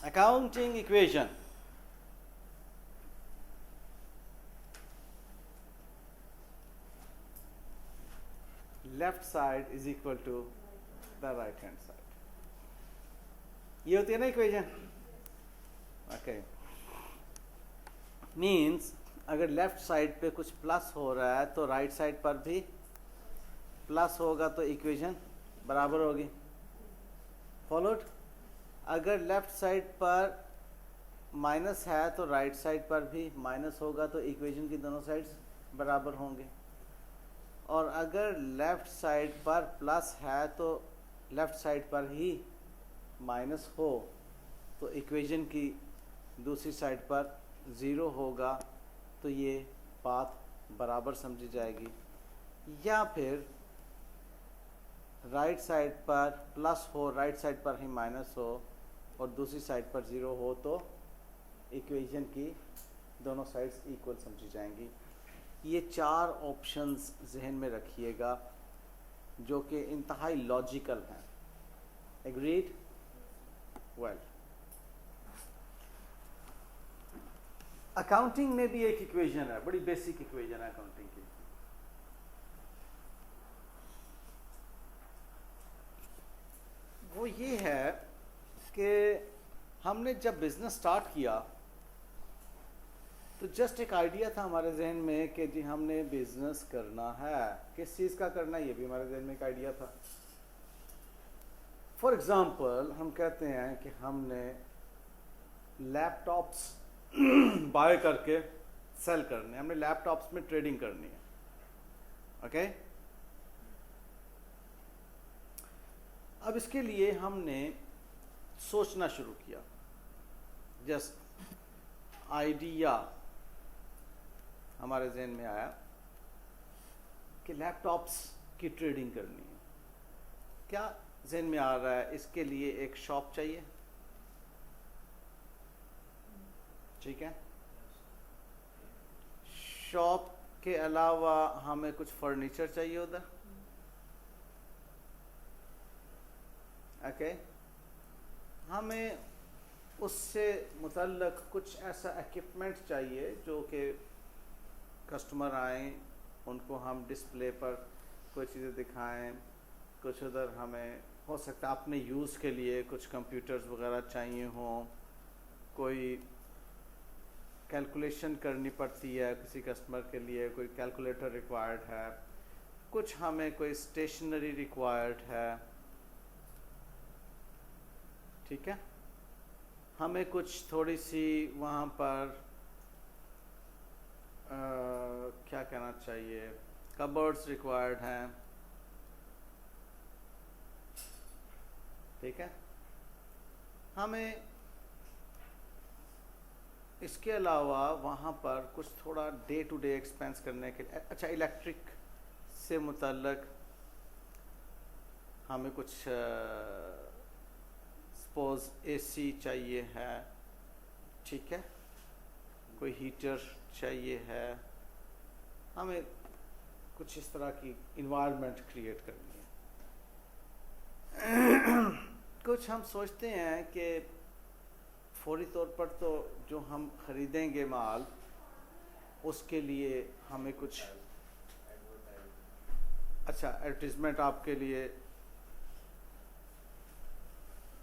accounting equation. Left side is equal to the right hand side. ये होती है ना इक्वेशन. ओके, मीन्स अगर लेफ्ट साइड पे कुछ प्लस हो रहा है तो राइट साइड पर भी प्लस होगा तो इक्वेशन बराबर होगी. फॉलोड. अगर लेफ्ट साइड पर माइनस है तो राइट साइड पर भी माइनस होगा तो इक्वेशन की दोनों साइड्स बराबर होंगे. और अगर लेफ्ट साइड पर प्लस है तो लेफ्ट साइड पर ही माइनस हो तो इक्वेशन की दूसरी साइड पर ज़ीरो होगा तो ये बात बराबर समझी जाएगी. या फिर राइट साइड पर प्लस हो, राइट साइड पर ही माइनस हो और दूसरी साइड पर ज़ीरो हो तो इक्वेशन की दोनों साइड्स इक्वल समझी जाएंगी. ये चार ऑप्शंस जहन में रखिएगा जो कि इंतहाई लॉजिकल हैं. एग्रीड? वेल, अकाउंटिंग में भी एक इक्वेशन है, बड़ी बेसिक इक्वेशन है अकाउंटिंग की. वो ये है कि हमने जब बिज़नेस स्टार्ट किया तो जस्ट एक आइडिया था हमारे जहन में कि जी हमने बिज़नेस करना है. किस चीज़ का करना है ये भी हमारे जहन में एक आइडिया था. फॉर एग्ज़ाम्पल हम कहते हैं कि हमने लैपटॉप्स बाय करके सेल करने, हमने लैपटॉप्स में ट्रेडिंग करनी है. ओके, अब इसके लिए हमने सोचना शुरू किया. जस्ट आइडिया हमारे जहन में आया कि लैपटॉप्स की ट्रेडिंग करनी है. क्या जहन में आ रहा है? इसके लिए एक शॉप चाहिए. ठीक है, शॉप के अलावा हमें कुछ फर्नीचर चाहिए उधर. ओके, हमें उससे मुतल्लक कुछ ऐसा इक्विपमेंट चाहिए जो कि कस्टमर आए उनको हम डिस्प्ले पर कोई चीज़ें दिखाएं. कुछ उधर हमें हो सकता है अपने यूज़ के लिए कुछ कंप्यूटर्स वगैरह चाहिए हों. कोई कैलकुलेशन करनी पड़ती है किसी कस्टमर के लिए, कोई कैलकुलेटर रिक्वायर्ड है. कुछ हमें कोई स्टेशनरी रिक्वायर्ड है. ठीक है, हमें कुछ थोड़ी सी वहाँ पर क्या कहना चाहिए, कबर्ड्स रिक्वायर्ड हैं. ठीक है, हमें इसके अलावा वहाँ पर कुछ थोड़ा डे टू डे एक्सपेंस करने के लिए, अच्छा इलेक्ट्रिक से मुतल्लक हमें कुछ सपोज एसी चाहिए है. ठीक है, कोई हीटर चाहिए है. हमें कुछ इस तरह की इन्वायरमेंट क्रिएट करनी है. कुछ हम सोचते हैं कि फौरी तौर पर तो जो हम ख़रीदेंगे माल उसके लिए हमें कुछ अच्छा एडवर्टीज़मेंट आपके लिए,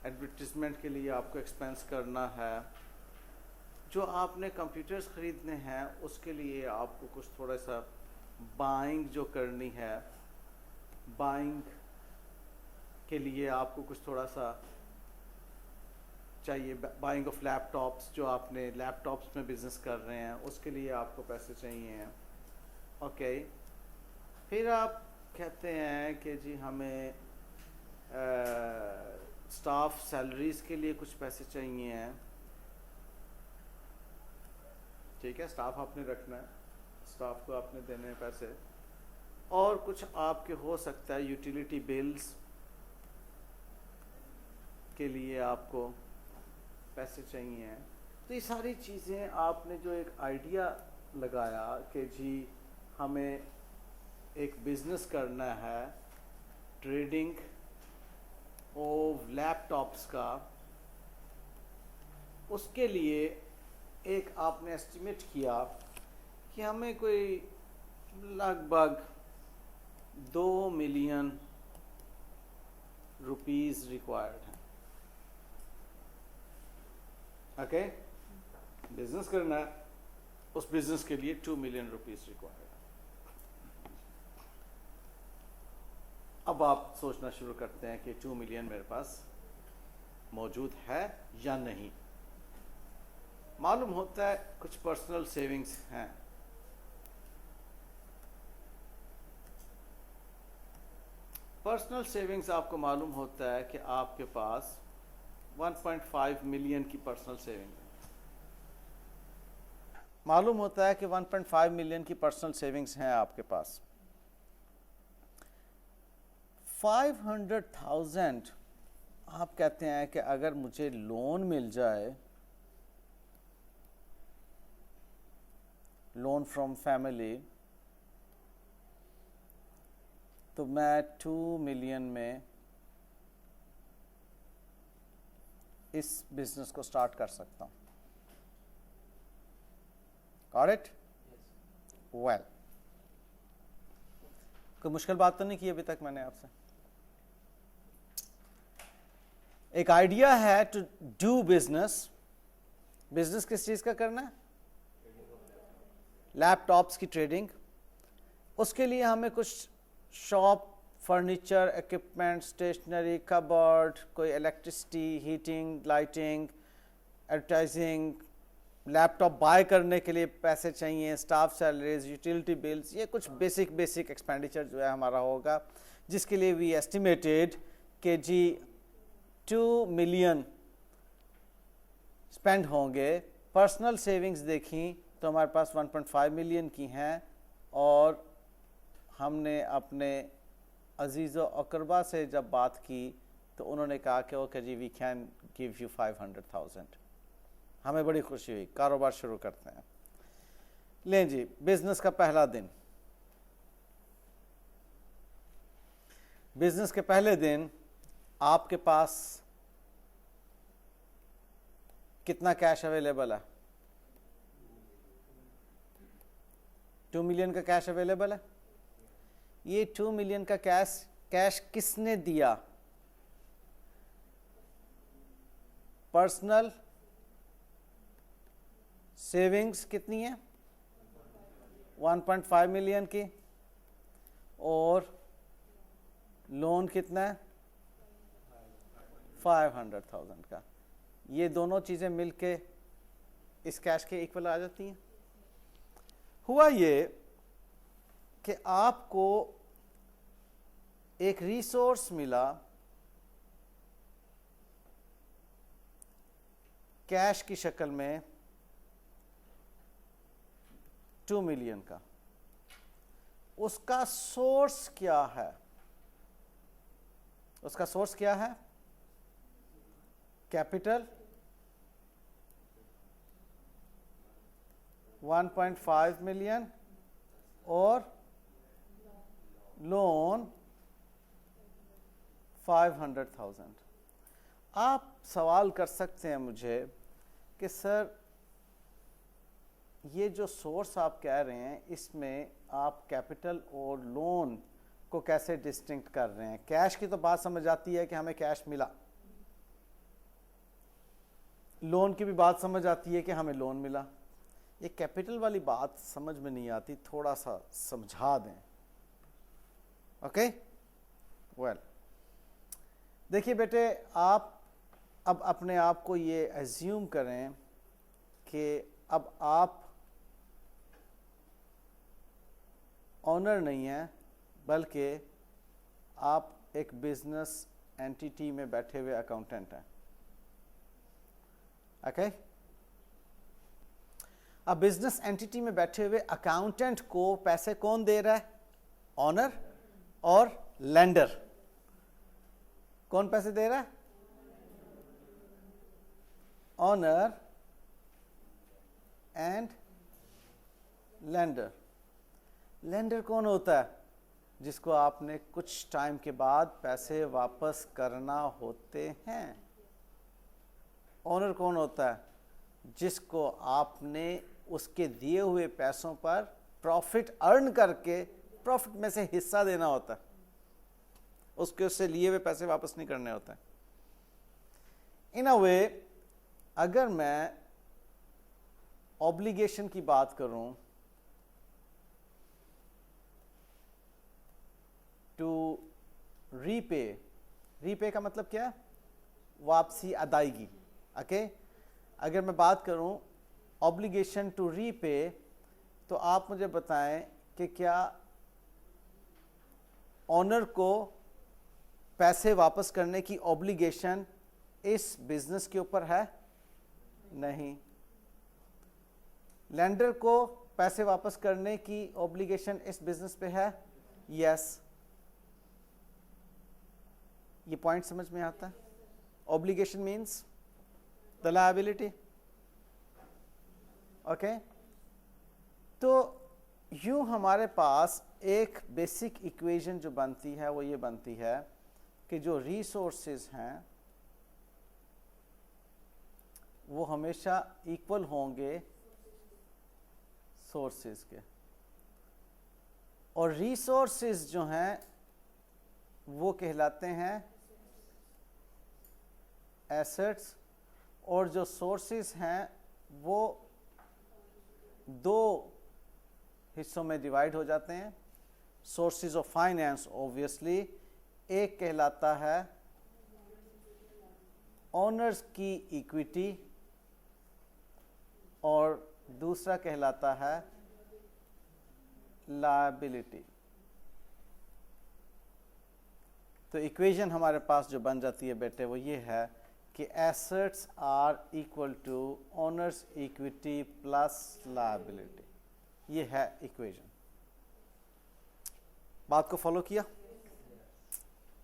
एडवर्टीज़मेंट के लिए आपको एक्सपेंस करना है. जो आपने कंप्यूटर्स ख़रीदने हैं उसके लिए आपको कुछ थोड़ा सा बाइंग जो करनी है, बाइंग के लिए आपको कुछ थोड़ा सा चाहिए. बाइंग ऑफ लैपटॉप्स, जो आपने लैपटॉप्स में बिज़नेस कर रहे हैं उसके लिए आपको पैसे चाहिए हैं. ओके, फिर आप कहते हैं कि जी हमें स्टाफ सैलरीज़ के लिए कुछ पैसे चाहिए हैं. ठीक है, स्टाफ आपने रखना है, स्टाफ को आपने देने हैं पैसे. और कुछ आपके हो सकता है यूटिलिटी बिल्स के लिए आपको पैसे चाहिए हैं. तो ये सारी चीज़ें आपने जो एक आइडिया लगाया कि जी हमें एक बिज़नेस करना है ट्रेडिंग ऑफ लैपटॉप्स का, उसके लिए एक आपने एस्टिमेट किया कि हमें कोई लगभग 2 मिलियन रुपीस रिक्वायर्ड हैं। ओके, बिजनेस करना है, उस बिजनेस के लिए 2 मिलियन रुपीस रिक्वायर्ड है। अब आप सोचना शुरू करते हैं कि 2 मिलियन मेरे पास मौजूद है या नहीं। मालूम होता है कुछ पर्सनल सेविंग्स हैं, पर्सनल सेविंग्स आपको मालूम होता है कि आपके पास 1.5 मिलियन की पर्सनल सेविंग है। मालूम होता है कि 1.5 मिलियन की पर्सनल सेविंग्स हैं आपके पास। 500,000 आप कहते हैं कि अगर मुझे लोन मिल जाए, लोन फ्रॉम फैमिली, तो मैं 2 मिलियन में इस बिजनेस को स्टार्ट कर सकता हूं। Got it? वेल, कोई मुश्किल बात तो नहीं की अभी तक मैंने आपसे। एक आइडिया है टू डू बिजनेस। बिजनेस किस चीज का करना है? लैपटॉप्स की ट्रेडिंग। उसके लिए हमें कुछ shop, furniture, equipment, stationery, cupboard, कोई electricity, heating, lighting, advertising, laptop buy करने के लिए पैसे चाहिए, स्टाफ सैलरीज, यूटिलिटी बिल्स, ये कुछ बेसिक एक्सपेंडिचर जो है हमारा होगा, जिसके लिए वी एस्टिमेटेड कि जी 2 मिलियन स्पेंड होंगे। पर्सनल सेविंग्स देखी तो हमारे पास 1.5 मिलियन की हैं, और हमने अपने अजीज़ो अकरबा से जब बात की तो उन्होंने कहा कि ओके जी, वी कैन गिव यू 500,000। हमें बड़ी खुशी हुई। कारोबार शुरू करते हैं। लें जी, बिजनेस का पहला दिन। बिजनेस के पहले दिन आपके पास कितना कैश अवेलेबल है? 2 मिलियन का कैश अवेलेबल है। ये 2 मिलियन का कैश किसने दिया? पर्सनल सेविंग्स कितनी है? 1.5 मिलियन की, और लोन कितना है? 500,000 का। ये दोनों चीजें मिलके इस कैश के इक्वल आ जाती हैं। हुआ ये कि आपको एक रिसोर्स मिला कैश की शक्ल में 2 मिलियन का। उसका सोर्स क्या है? उसका सोर्स क्या है? कैपिटल 1.5 मिलियन और लोन 500,000। आप सवाल कर सकते हैं मुझे कि सर ये जो सोर्स आप कह रहे हैं, इसमें आप कैपिटल और लोन को कैसे डिस्टिंक्ट कर रहे हैं? कैश की तो बात समझ आती है कि हमें कैश मिला, लोन की भी बात समझ आती है कि हमें लोन मिला। ये कैपिटल वाली बात समझ में नहीं आती, थोड़ा सा समझा दें। ओके, वेल, देखिए बेटे, आप अब अपने आप को ये एज्यूम करें कि अब आप ऑनर नहीं हैं, बल्कि आप एक बिजनेस एंटिटी में बैठे हुए अकाउंटेंट हैं। ओके, अब बिजनेस एंटिटी में बैठे हुए अकाउंटेंट को पैसे कौन दे रहा है? ऑनर और लेंडर। कौन पैसे दे रहा है? Honour and lender. लेंडर कौन होता है? जिसको आपने कुछ टाइम के बाद पैसे वापस करना होते हैं। ऑनर कौन होता है? जिसको आपने उसके दिए हुए पैसों पर प्रॉफिट अर्न करके प्रॉफिट में से हिस्सा देना होता है, उसके उससे लिए हुए पैसे वापस नहीं करने होते हैं। इन अ वे अगर मैं ऑब्लिगेशन की बात करूं, टू रीपे, रीपे का मतलब क्या है? वापसी, अदायगी। ओके, अगर मैं बात करूं ऑब्लिगेशन टू रीपे, तो आप मुझे बताएं कि क्या ऑनर को पैसे वापस करने की ऑब्लिगेशन इस बिजनेस के ऊपर है? नहीं। लेंडर को पैसे वापस करने की ऑब्लिगेशन इस बिजनेस पे है? यस। ये पॉइंट समझ में आता है? Obligation means the liability. Okay, तो यूं हमारे पास एक बेसिक इक्वेशन जो बनती है वो ये बनती है कि जो रिसोर्सेज हैं वो हमेशा इक्वल होंगे सोर्सेज के, और रिसोर्सेज जो हैं वो कहलाते हैं एसेट्स, और जो सोर्सेज हैं वो दो हिस्सों में डिवाइड हो जाते हैं। सोर्सेज ऑफ फाइनेंस ऑब्वियसली, एक कहलाता है ओनर्स की इक्विटी और दूसरा कहलाता है लायबिलिटी। तो इक्वेशन हमारे पास जो बन जाती है बेटे वो ये है कि assets are equal to owner's equity plus liability. ये है इक्वेशन। बात को फॉलो किया?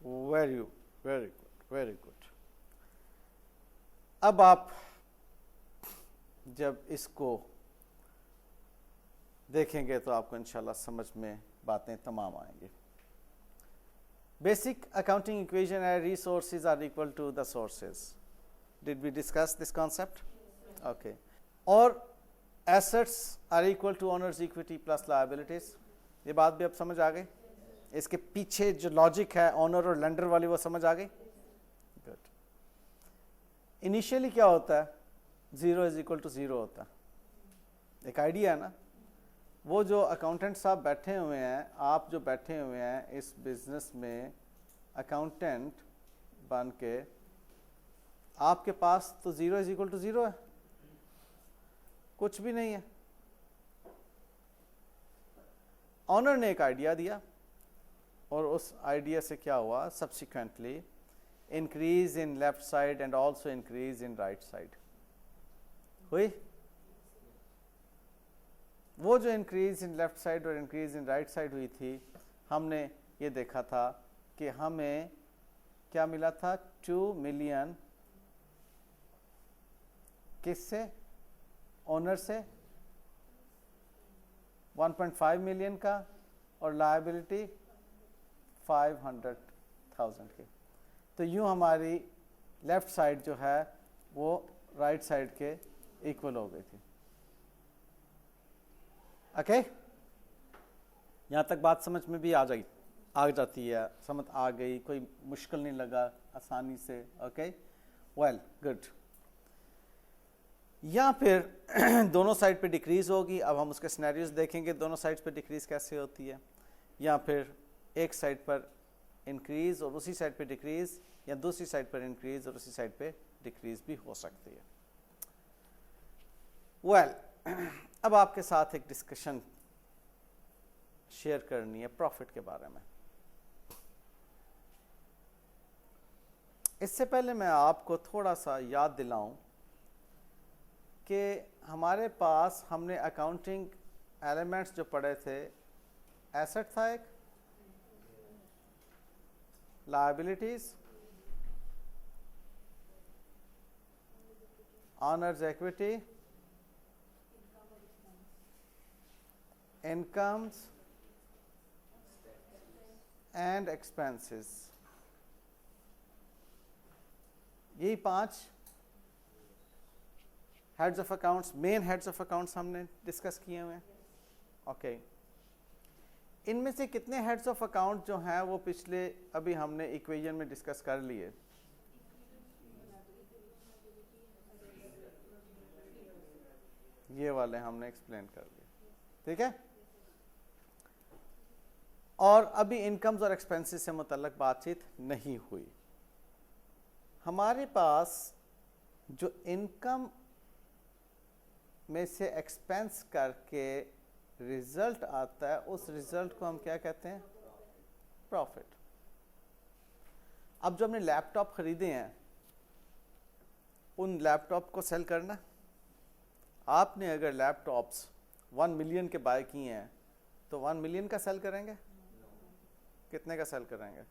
Very good, very good. अब आप जब इसको देखेंगे तो आपको इंशाल्लाह समझ में बातें तमाम आएंगी। Basic accounting equation है resources are equal to the sources. Did we discuss this concept? Okay. और assets are equal to owners equity plus liabilities. ये बात भी अब समझ आ गई? इसके पीछे जो लॉजिक है ओनर और लेंडर वाली वो समझ आ गई? गुड। इनिशियली क्या होता है? 0 इज इक्वल टू 0 होता है। एक आइडिया है ना? वो जो अकाउंटेंट साहब बैठे हुए हैं, आप जो बैठे हुए हैं इस बिजनेस में अकाउंटेंट बन के, आपके पास तो 0 इज इक्वल टू 0 है, कुछ भी नहीं है। ऑनर ने एक आइडिया दिया और उस आइडिया से क्या हुआ? Subsequently increase in left side and also increase in right side हुई। वो जो इंक्रीज इन लेफ्ट साइड और इंक्रीज इन राइट साइड हुई थी, हमने ये देखा था कि हमें क्या मिला था? 2 मिलियन किससे? ओनर से 1.5 मिलियन का, और लायबिलिटी 500,000 की। तो यूं हमारी लेफ्ट साइड जो है वो राइट साइड के इक्वल हो गई थी। ओके, यहाँ तक बात समझ में भी आ जाती है, समझ आ गई, कोई मुश्किल नहीं लगा, आसानी से। Okay, well good. या फिर दोनों साइड पे डिक्रीज होगी। अब हम उसके सिनेरियोज देखेंगे, दोनों साइड पे डिक्रीज कैसे होती है, या फिर एक साइड पर इंक्रीज और उसी साइड पे डिक्रीज, या दूसरी साइड पर इंक्रीज और उसी साइड पे डिक्रीज भी हो सकती है। वेल, अब आपके साथ एक डिस्कशन शेयर करनी है प्रॉफिट के बारे में। इससे पहले मैं आपको थोड़ा सा याद दिलाऊं कि हमारे पास हमने अकाउंटिंग एलिमेंट्स जो पढ़े थे, एसेट था एक, liabilities, honours equity, incomes and expenses. यही 5 heads of accounts, main heads of accounts हमने डिस्कस किए हुए हैं। ओके, इनमें से कितने हेड्स ऑफ अकाउंट जो हैं वो पिछले अभी हमने इक्वेशन में डिस्कस कर लिए? ये वाले हमने एक्सप्लेन कर लिए, ठीक है। और अभी इनकम्स और एक्सपेंसेस से मुतल्लिक बातचीत नहीं हुई। हमारे पास जो इनकम में से एक्सपेंस करके रिजल्ट आता है, उस रिजल्ट को हम क्या कहते हैं? प्रॉफिट। अब जो हमने लैपटॉप खरीदे हैं, उन लैपटॉप को सेल करना, आपने अगर लैपटॉप्स 1 मिलियन के बाय किए हैं तो 1 मिलियन का सेल करेंगे? कितने का सेल करेंगे?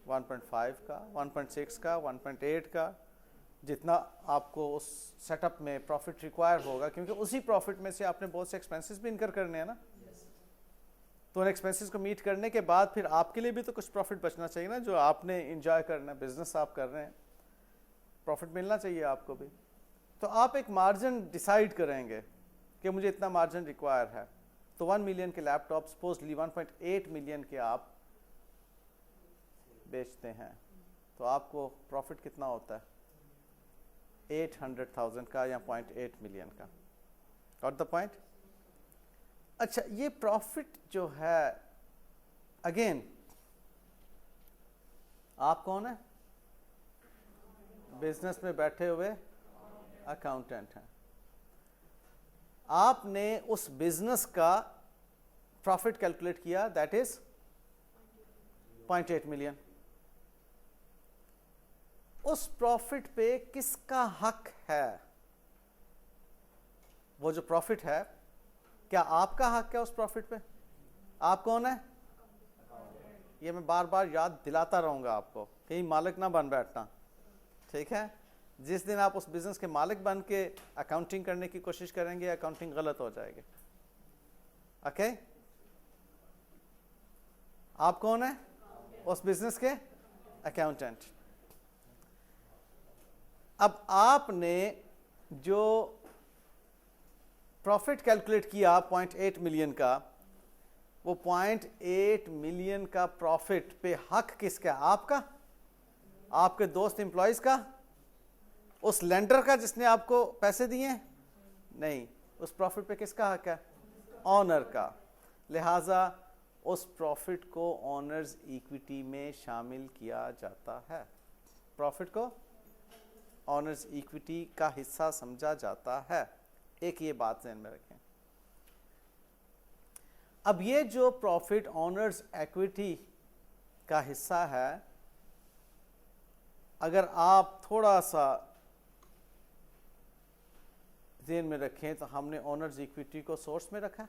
1.5 का, 1.6 का, 1.8 का, जितना आपको उस सेटअप में प्रॉफिट रिक्वायर होगा, क्योंकि उसी प्रॉफिट में से आपने बहुत से एक्सपेंसेस भी इनकर करने हैं ना। तो उन एक्सपेंसेस को मीट करने के बाद फिर आपके लिए भी तो कुछ प्रॉफिट बचना चाहिए ना, जो आपने इंजॉय करना है, बिजनेस आप कर रहे हैं, प्रॉफिट मिलना चाहिए आपको भी। तो आप एक मार्जिन डिसाइड करेंगे कि मुझे इतना मार्जिन रिक्वायर है। तो 1 मिलियन के लैपटॉप सपोजली 1.8 मिलियन के आप बेचते हैं, तो आपको प्रॉफिट कितना होता है? 800,000 का या 0.8 मिलियन का। Got the point? अच्छा, ये प्रॉफिट जो है, अगेन आप कौन है? बिजनेस में बैठे हुए अकाउंटेंट हैं। आपने उस बिजनेस का प्रॉफिट कैलकुलेट किया, दैट इज 0.8 मिलियन। उस प्रॉफिट पे किसका हक है? वो जो प्रॉफिट है, क्या आपका हक है उस प्रॉफिट पे? आप कौन है? ये मैं बार बार याद दिलाता रहूंगा आपको, कहीं मालिक ना बन बैठना, ठीक है। जिस दिन आप उस बिजनेस के मालिक बन के अकाउंटिंग करने की कोशिश करेंगे, अकाउंटिंग गलत हो जाएगी। ओके, आप कौन है? उस बिजनेस के अकाउंटेंट। अब आपने जो प्रॉफिट कैलकुलेट किया 0.8 मिलियन का, वो 0.8 मिलियन का प्रॉफिट पे हक किसका? आपका, आपके दोस्त एम्प्लॉयज का, उस लेंडर का जिसने आपको पैसे दिए? नहीं, उस प्रॉफिट पे किसका हक है? ऑनर का। लिहाजा उस प्रॉफिट को ऑनर्स इक्विटी में शामिल किया जाता है। प्रॉफिट को ऑनर्स इक्विटी का हिस्सा समझा जाता है। एक ये बात ध्यान में रखें। अब ये जो प्रॉफिट ऑनर्स इक्विटी का हिस्सा है, अगर आप थोड़ा सा ध्यान में रखें तो हमने ऑनर्स इक्विटी को सोर्स में रखा,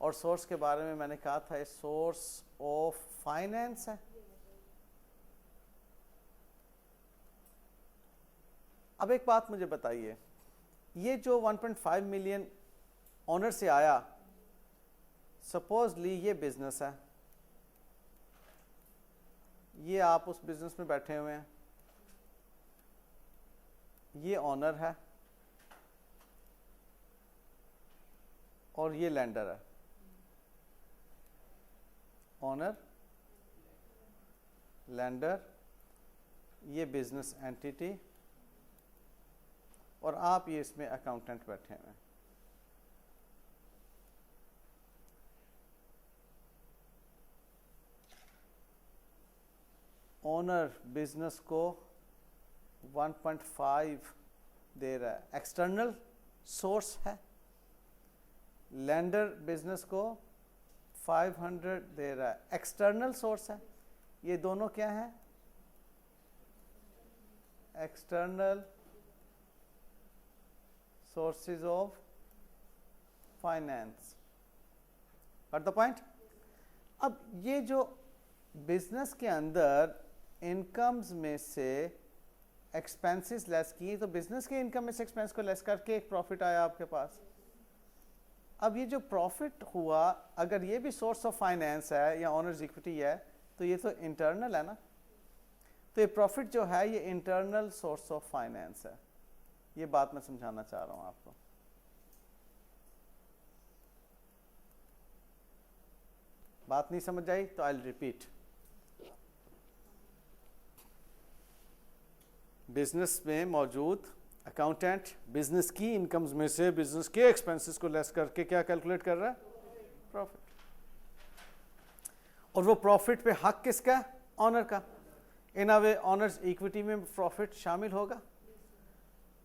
और सोर्स के बारे में मैंने कहा था सोर्स ऑफ फाइनेंस है। अब एक बात मुझे बताइए, ये जो 1.5 मिलियन ऑनर से आया, सपोजली ये बिजनेस है, ये आप उस बिजनेस में बैठे हुए हैं, ये ऑनर है और ये लैंडर है। ऑनर, लैंडर, ये बिजनेस एंटिटी, और आप ये इसमें अकाउंटेंट बैठे हुए हैं। ओनर बिजनेस को 1.5 दे रहा है, एक्सटर्नल सोर्स है। लैंडर बिजनेस को 500 दे रहा है, एक्सटर्नल सोर्स है। ये दोनों क्या हैं? External sources of finance. Got the point? अब ये जो बिजनेस के अंदर इनकम्स में से एक्सपेंसेस लेस किए, तो बिजनेस के इनकम में से एक्सपेंस को लेस करके एक प्रॉफिट आया आपके पास। अब ये जो प्रॉफिट हुआ, अगर ये भी सोर्स ऑफ फाइनेंस है या ऑनर्स इक्विटी है, तो ये तो इंटरनल है ना। तो ये प्रॉफिट जो है ये इंटरनल सोर्स ऑफ फाइनेंस है, ये बात मैं समझाना चाह रहा हूं आपको। बात नहीं समझ आई तो आई विल रिपीट। बिजनेस में मौजूद अकाउंटेंट बिजनेस की इनकम्स में से बिजनेस के एक्सपेंसेस को लेस करके क्या कैलकुलेट कर रहा है? प्रॉफिट। और वो प्रॉफिट पे हक किसका है? ऑनर का। इन अ वे ऑनर्स इक्विटी में प्रॉफिट शामिल होगा,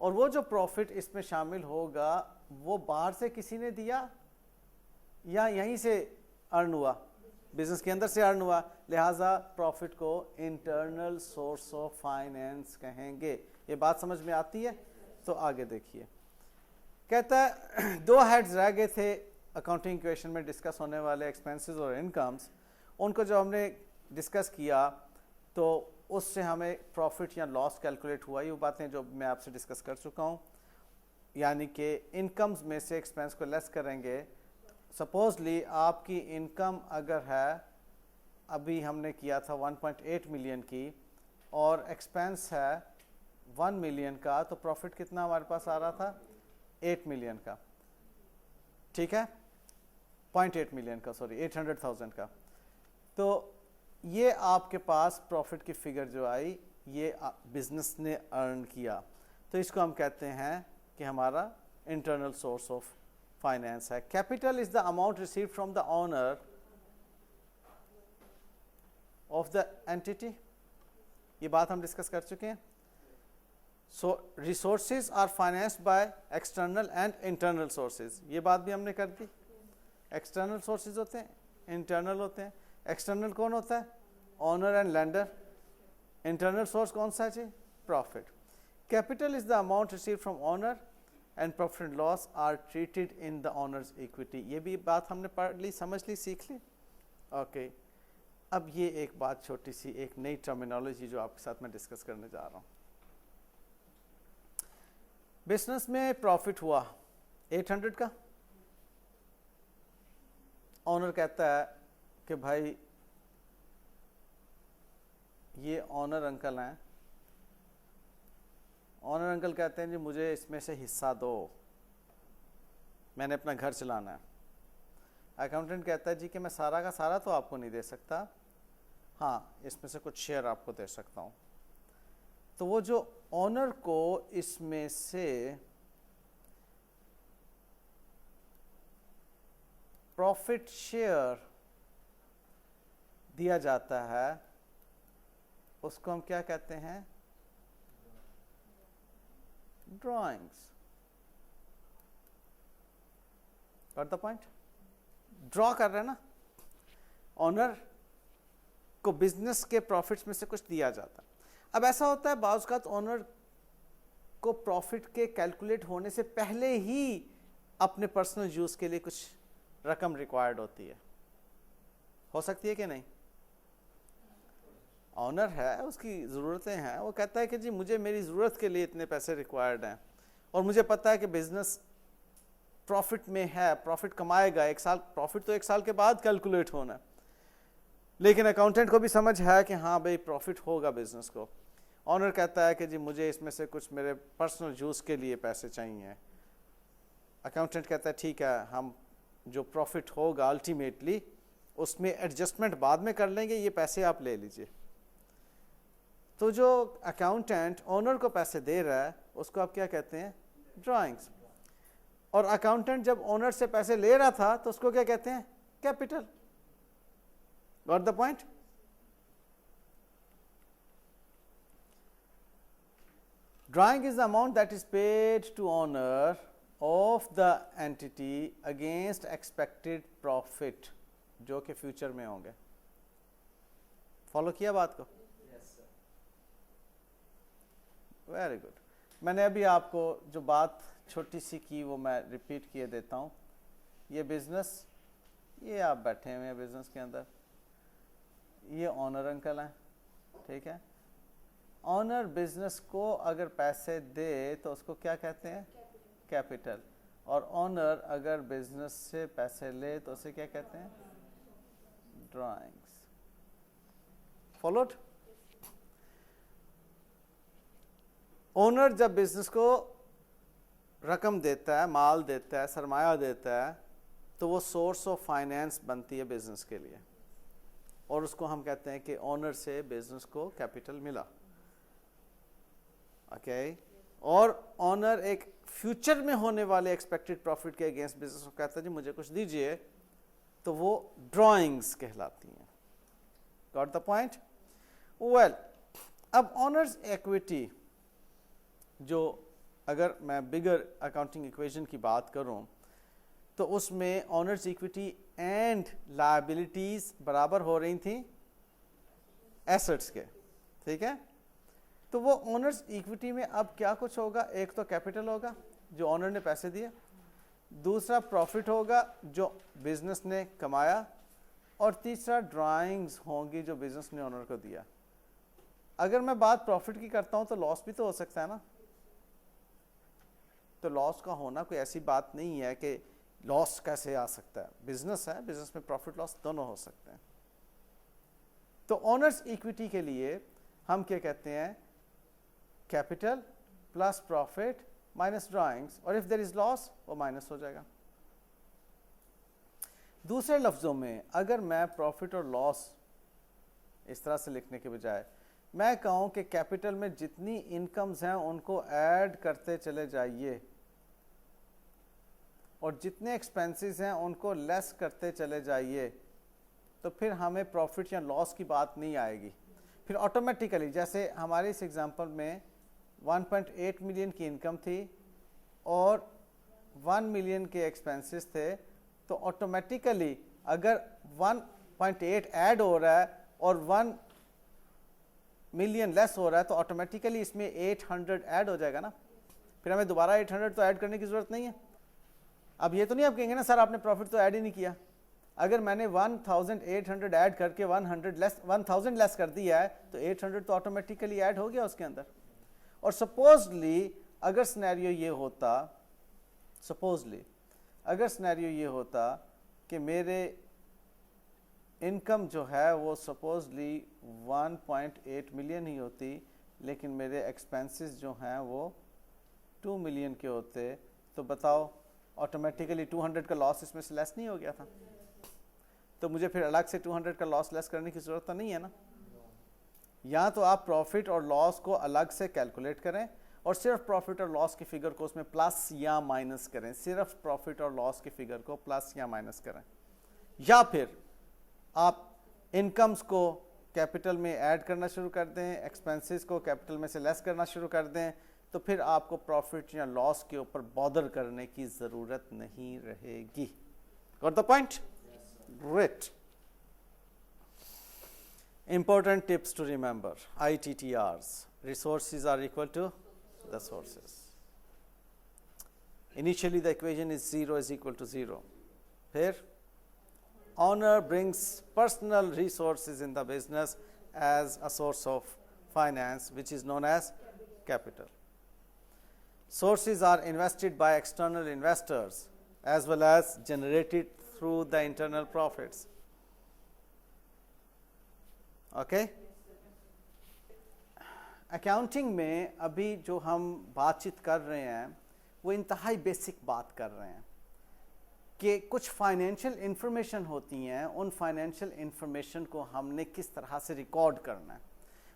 और वो जो प्रॉफिट इसमें शामिल होगा वो बाहर से किसी ने दिया या यहीं से अर्न हुआ? बिजनेस के अंदर से अर्न हुआ, लिहाजा प्रॉफिट को इंटरनल सोर्स ऑफ फाइनेंस कहेंगे। ये बात समझ में आती है? तो आगे देखिए, कहता है दो हेड्स रह गए थे अकाउंटिंग इक्वेशन में डिस्कस होने वाले एक्सपेंसेस और इनकम्स। उनको जब हमने डिस्कस किया तो उससे हमें प्रॉफिट या लॉस कैलकुलेट हुआ। ये बातें जो मैं आपसे डिस्कस कर चुका हूँ, यानी कि इनकम्स में से एक्सपेंस को लेस करेंगे। सपोजली आपकी इनकम अगर है, अभी हमने किया था 1.8 मिलियन की, और एक्सपेंस है 1 मिलियन का, तो प्रॉफिट कितना हमारे पास आ रहा था? 8 मिलियन का। ठीक है, 0.8 मिलियन का, सॉरी 800,000 का। तो ये आपके पास प्रॉफिट की फिगर जो आई, ये बिजनेस ने अर्न किया, तो इसको हम कहते हैं कि हमारा इंटरनल सोर्स ऑफ फाइनेंस है। Capital is the amount received from the owner of the entity. ये बात हम डिस्कस कर चुके हैं। So resources are financed by external and internal sources, ये बात भी हमने कर दी। एक्सटर्नल सोर्सेज होते हैं, इंटरनल होते हैं। एक्सटर्नल कौन होता है? Owner and lender. Internal source कौन सा है जी? Profit. Capital is the amount received from owner and profit and loss are treated in the owner's equity. ये भी बात हमने पढ़ ली, समझ ली, सीख ली। ओके, अब ये एक बात छोटी सी, एक नई टर्मिनोलॉजी जो आपके साथ मैं डिस्कस करने जा रहा हूँ। बिजनेस में प्रॉफिट हुआ 800 का। ओनर कहता है कि भाई ये ओनर अंकल हैं, ओनर अंकल कहते हैं जी मुझे इसमें से हिस्सा दो, मैंने अपना घर चलाना है। अकाउंटेंट कहता है जी कि मैं सारा का सारा तो आपको नहीं दे सकता, हाँ इसमें से कुछ शेयर आपको दे सकता हूँ। तो वो जो ओनर को इसमें से प्रॉफिट शेयर दिया जाता है, उसको हम क्या कहते हैं? Drawings. Got the point? Draw कर रहे हैं ना, ओनर को बिजनेस के प्रॉफिट्स में से कुछ दिया जाता है। अब ऐसा होता है बाज़ औक़ात ओनर को प्रॉफिट के कैलकुलेट होने से पहले ही अपने पर्सनल यूज़ के लिए कुछ रकम रिक्वायर्ड होती है, हो सकती है कि नहीं? ऑनर है, उसकी ज़रूरतें हैं, वो कहता है कि जी मुझे मेरी ज़रूरत के लिए इतने पैसे रिक्वायर्ड हैं, और मुझे पता है कि बिजनेस प्रॉफिट में है, प्रॉफिट कमाएगा, 1 साल प्रॉफिट तो 1 साल के बाद कैलकुलेट होना है, लेकिन अकाउंटेंट को भी समझ है कि हाँ भाई प्रॉफिट होगा बिजनेस को। ऑनर कहता है कि जी मुझे इसमें से कुछ मेरे पर्सनल यूज़ के लिए पैसे चाहिए। अकाउंटेंट कहता है ठीक है, हम जो प्रॉफिट होगा अल्टीमेटली उसमें एडजस्टमेंट बाद में कर लेंगे, ये पैसे आप ले लीजिए। तो जो अकाउंटेंट ओनर को पैसे दे रहा है उसको आप क्या कहते हैं? ड्राइंग्स। और अकाउंटेंट जब ओनर से पैसे ले रहा था तो उसको क्या कहते हैं? Capital. Got the point? Drawing is the amount that is paid to owner of the entity against expected profit, जो कि फ्यूचर में होंगे। फॉलो किया बात को? Very good. मैंने अभी आपको जो बात छोटी सी की वो मैं रिपीट किए देता हूँ। ये बिजनेस, ये आप बैठे हुए हैं बिजनेस के अंदर, ये ऑनर अंकल हैं, ठीक है। ऑनर बिजनेस को अगर पैसे दे तो उसको क्या कहते हैं? कैपिटल। और ऑनर अगर बिजनेस से पैसे ले तो उसे क्या कहते हैं? ड्राइंग्स। फॉलोड? ओनर जब बिजनेस को रकम देता है, माल देता है, सरमाया देता है, तो वो सोर्स ऑफ फाइनेंस बनती है बिजनेस के लिए, और उसको हम कहते हैं कि ओनर से बिजनेस को कैपिटल मिला। ओके और ओनर एक फ्यूचर में होने वाले एक्सपेक्टेड प्रॉफिट के अगेंस्ट बिजनेस को कहता है जी मुझे कुछ दीजिए, तो वो ड्राइंग्स कहलाती हैं। Got the point? वेल, अब ओनर्स इक्विटी, जो अगर मैं बिगर अकाउंटिंग इक्वेशन की बात करूं तो उसमें ओनर्स इक्विटी एंड लायबिलिटीज बराबर हो रही थी एसेट्स के, ठीक है। तो वो ओनर्स इक्विटी में अब क्या कुछ होगा, एक तो कैपिटल होगा जो ओनर ने पैसे दिए, दूसरा प्रॉफिट होगा जो बिजनेस ने कमाया, और तीसरा ड्राइंग्स होंगी जो बिजनेस ने ओनर को दिया। अगर मैं बात प्रॉफिट की करता हूं तो लॉस भी तो हो सकता है ना, तो लॉस का होना कोई ऐसी बात नहीं है कि लॉस कैसे आ सकता है, बिजनेस है, बिजनेस में प्रॉफिट लॉस दोनों हो सकते हैं। तो ओनर्स इक्विटी के लिए हम क्या कहते हैं, capital plus profit minus drawings, और इफ देयर इज लॉस वो माइनस हो जाएगा। दूसरे लफ्जों में अगर मैं प्रॉफिट और लॉस इस तरह से लिखने के बजाय मैं कहूं कि कैपिटल में जितनी इनकम्स हैं उनको ऐड करते चले जाइए और जितने एक्सपेंसेस हैं उनको लेस करते चले जाइए, तो फिर हमें प्रॉफिट या लॉस की बात नहीं आएगी। फिर ऑटोमेटिकली, जैसे हमारे इस एग्जांपल में 1.8 मिलियन की इनकम थी और 1 मिलियन के एक्सपेंसेस थे, तो ऑटोमेटिकली अगर 1.8 ऐड हो रहा है और 1 मिलियन लेस हो रहा है तो ऑटोमेटिकली इसमें 800 ऐड हो जाएगा ना, फिर हमें दोबारा 800 तो ऐड करने की जरूरत नहीं है। अब ये तो नहीं आप कहेंगे ना सर आपने प्रॉफिट तो ऐड ही नहीं किया। अगर मैंने 1800 ऐड करके 1000 लेस कर दिया है तो 800 तो ऑटोमेटिकली ऐड हो गया उसके अंदर। और सपोजली अगर सिनेरियो ये होता कि मेरे इनकम जो है वो सपोजली 1.8 मिलियन ही होती, लेकिन मेरे एक्सपेंसेस जो हैं वो 2 मिलियन के होते, तो बताओ ऑटोमेटिकली 200 का लॉस इसमें से लेस नहीं हो गया था? तो मुझे फिर अलग से 200 का लॉस लेस करने की ज़रूरत तो नहीं है ना। या तो आप प्रॉफिट और लॉस को अलग से कैलकुलेट करें और सिर्फ प्रॉफिट और लॉस की फिगर को उसमें प्लस या माइनस करें, सिर्फ प्रॉफिट और लॉस की फिगर को प्लस या माइनस करें, या फिर आप इनकम्स को कैपिटल में ऐड करना शुरू कर दें, एक्सपेंसेस को कैपिटल में से लेस करना शुरू कर दें, तो फिर आपको प्रॉफिट या लॉस के ऊपर बॉदर करने की ज़रूरत नहीं रहेगी। Got the point? Great. Important tips to remember, ITTRs, resources are equal to the sources. Initially the equation is 0 is equal to 0. Here, owner brings personal resources in the business as a source of finance, which is known as capital. Sources are invested by external investors as well as generated through the internal profits. Okay accounting में अभी जो हम बातचीत कर रहे हैं वो इंतहाई बेसिक बात कर रहे हैं कि कुछ फाइनेंशियल इंफॉर्मेशन होती हैं, उन फाइनेंशियल इंफॉर्मेशन को हमने किस तरह से रिकॉर्ड करना है।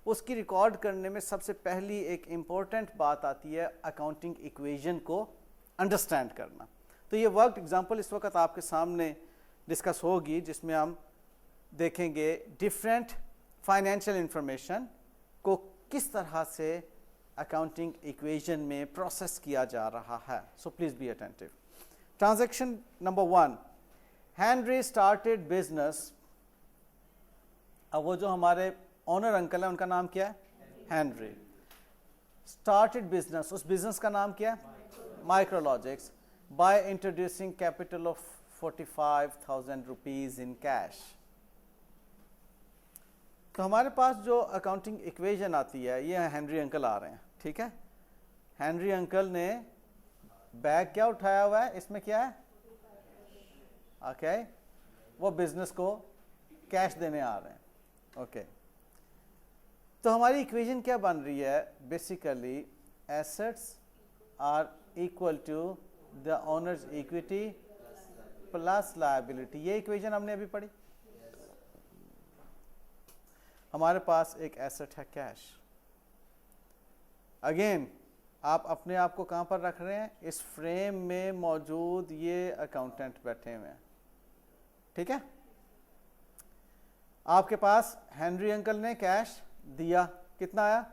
उसकी रिकॉर्ड करने में सबसे पहली एक इम्पॉर्टेंट बात आती है अकाउंटिंग इक्वेशन को अंडरस्टैंड करना। तो ये वर्क एग्जांपल इस वक्त आपके सामने डिस्कस होगी, जिसमें हम देखेंगे डिफरेंट फाइनेंशियल इंफॉर्मेशन को किस तरह से अकाउंटिंग इक्वेशन में प्रोसेस किया जा रहा है। So please be attentive. Transaction number 1, Henry started business. अब वो जो हमारे ओनर अंकल है उनका नाम क्या है? हेनरी। स्टार्टेड बिजनेस, उस बिजनेस का नाम क्या है? Micrologics, by introducing capital of 45,000 rupees in cash. तो हमारे पास जो अकाउंटिंग इक्वेशन आती है, ये हेनरी अंकल आ रहे हैं, ठीक है। हेनरी अंकल ने बैग क्या उठाया हुआ है, इसमें क्या है? ओके, वो बिजनेस को कैश देने आ रहे हैं। ओके, तो हमारी इक्वेशन क्या बन रही है? Basically assets are equal to the owner's equity plus liability. ये इक्वेशन हमने अभी पढ़ी। हमारे पास एक एसेट है कैश। अगेन आप अपने आप को कहां पर रख रहे हैं? इस फ्रेम में मौजूद ये अकाउंटेंट बैठे हुए हैं, ठीक है। आपके पास हेनरी अंकल ने कैश दिया, कितना आया?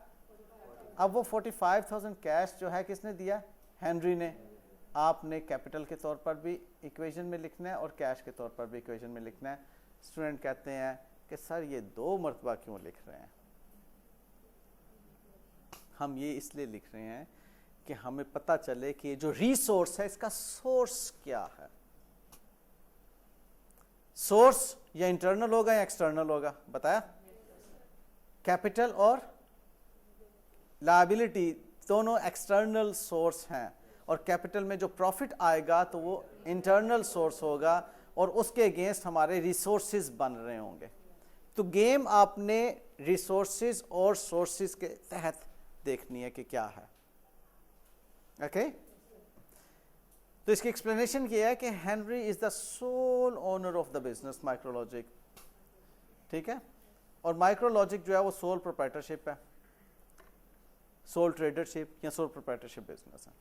अब वो 45,000 कैश जो है किसने दिया? हेनरी ने। आपने कैपिटल के तौर पर भी इक्वेशन में लिखना है और कैश के तौर पर भी इक्वेशन में लिखना है। स्टूडेंट कहते हैं कि सर ये 2 मरतबा क्यों लिख रहे हैं? हम ये इसलिए लिख रहे हैं कि हमें पता चले कि जो रिसोर्स है इसका सोर्स क्या है। सोर्स या इंटरनल होगा या एक्सटर्नल होगा, बताया? कैपिटल और लायबिलिटी दोनों एक्सटर्नल सोर्स हैं, और कैपिटल में जो प्रॉफिट आएगा तो वो इंटरनल सोर्स होगा और उसके अगेंस्ट हमारे रिसोर्सेज बन रहे होंगे। तो गेम आपने रिसोर्सेज और सोर्सेज के तहत देखनी है कि क्या है। ओके तो इसकी एक्सप्लेनेशन ये है कि Henry is the sole owner of the business Micrologic, ठीक है। और माइक्रोलॉजिक जो है वो सोल प्रोप्राइटरशिप है, सोल ट्रेडरशिप या सोल प्रोप्राइटरशिप बिजनेस है।